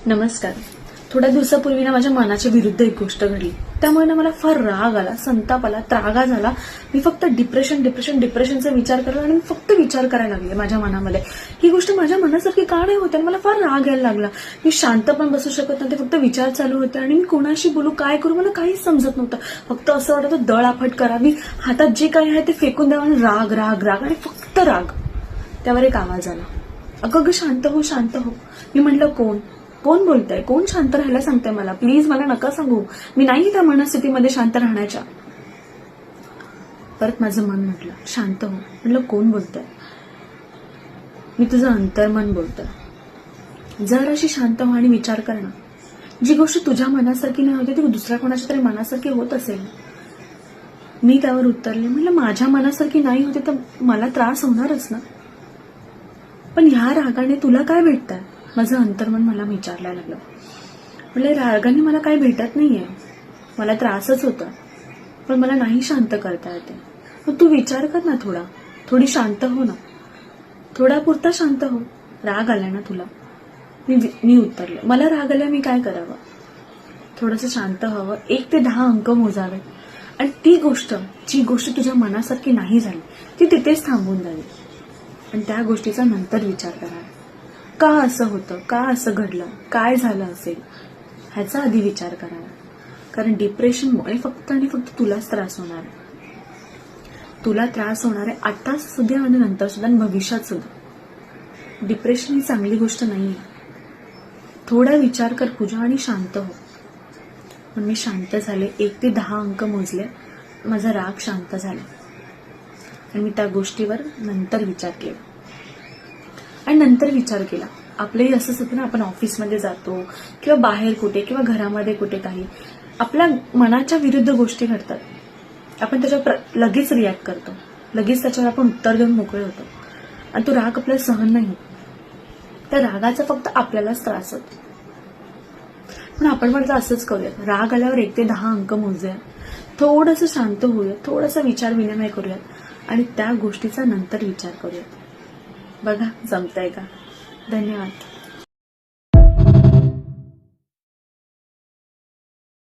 नमस्कार. थोड्या दिवसापूर्वी ना माझ्या मनाच्या विरुद्ध एक गोष्ट घडली. त्यामुळे ना मला फार राग आला, संताप आला, त्रागा झाला. मी फक्त डिप्रेशनचा विचार करायला आणि फक्त विचार करायला लागले माझ्या मनामध्ये. ही गोष्ट माझ्या मनासारखी का नाही होते. मला फार राग यायला लागला. मी शांत पण बसू शकत नव्हते. फक्त विचार चालू होते आणि मी कोणाशी बोलू, काय करू, मला काहीच समजत नव्हतं. फक्त असं वाटत होतं दळाफट करावी, हातात जे काही आहे ते फेकून द्यावं आणि राग राग राग आणि फक्त राग. त्यावर एक आवाज आला, अगं शांत हो, शांत हो. मी म्हटलं कोण बोलतंय, कोण शांत राहायला सांगतंय मला, प्लीज मला नका सांगू, मी नाही त्या मनस्थितीमध्ये शांत राहण्याच्या. परत माझं मन म्हटलं शांत हो. म्हटलं कोण बोलतंय. मी तुझं अंतर्मन बोलतोय. जर अशी शांत हो आणि विचार कर ना, जी गोष्ट तुझ्या मनासारखी नाही होती ती दुसऱ्या कोणाच्या तरी मनासारखी होत असेल. मी त्यावर उत्तरले, म्हटलं माझ्या मनासारखी नाही होती तर मला त्रास होणारच ना. पण ह्या रागाने तुला काय भेटतंय. माझं अंतर्मन मला विचारायला लागलं. म्हटलं रागाने मला काही भेटत नाहीये, मला त्रासच होतं, पण मला नाही शांत करता येते. मग तू विचार कर ना, थोडी शांत हो ना, थोडा पुरता शांत हो. राग आला ना तुला. मी उत्तरले, मला राग आला, मी काय करावं. थोडंसं शांत हवं, 1 ते 10 अंक मोजावे आणि ती गोष्ट, जी गोष्ट तुझ्या मनासारखी नाही झाली ती तिथेच थांबून द्यावी आणि त्या गोष्टीचा नंतर विचार करावा. का असं होतं, का असं घडलं, काय झालं असेल ह्याचा आधी विचार करावा. कारण डिप्रेशनमुळे फक्त आणि फक्त तुलाच त्रास होणार आहे. तुला त्रास होणार आहे आता सुद्धा आणि नंतर सुद्धा आणि भविष्यात सुद्धा. डिप्रेशन ही चांगली गोष्ट नाहीये. थोडा विचार कर पूजा आणि शांत हो. पण मी शांत झाले, 1 ते 10 अंक मोजले, माझा राग शांत झाला आणि मी त्या गोष्टीवर नंतर विचार केला. आणि नंतर विचार केला, आपलंही असंच होतं ना, आपण ऑफिसमध्ये जातो किंवा बाहेर कुठे किंवा घरामध्ये कुठे काही आपल्या मनाच्या विरुद्ध गोष्टी घडतात. आपण त्याच्यावर लगेच रिॲक्ट करतो, लगेच त्याच्यावर आपण उत्तर देऊन मोकळे होतो आणि तो राग आपल्याला सहन नाही होत. त्या रागाचा फक्त आपल्यालाच त्रास होतो. पण आपण म्हटलं असंच करूयात, राग आल्यावर 1 ते 10 अंक मोजूया, थोडंसं शांत होऊया, थोडासा विचार विनिमय करूयात आणि त्या गोष्टीचा नंतर विचार करूयात. बघा जमतंय का. धन्यवाद.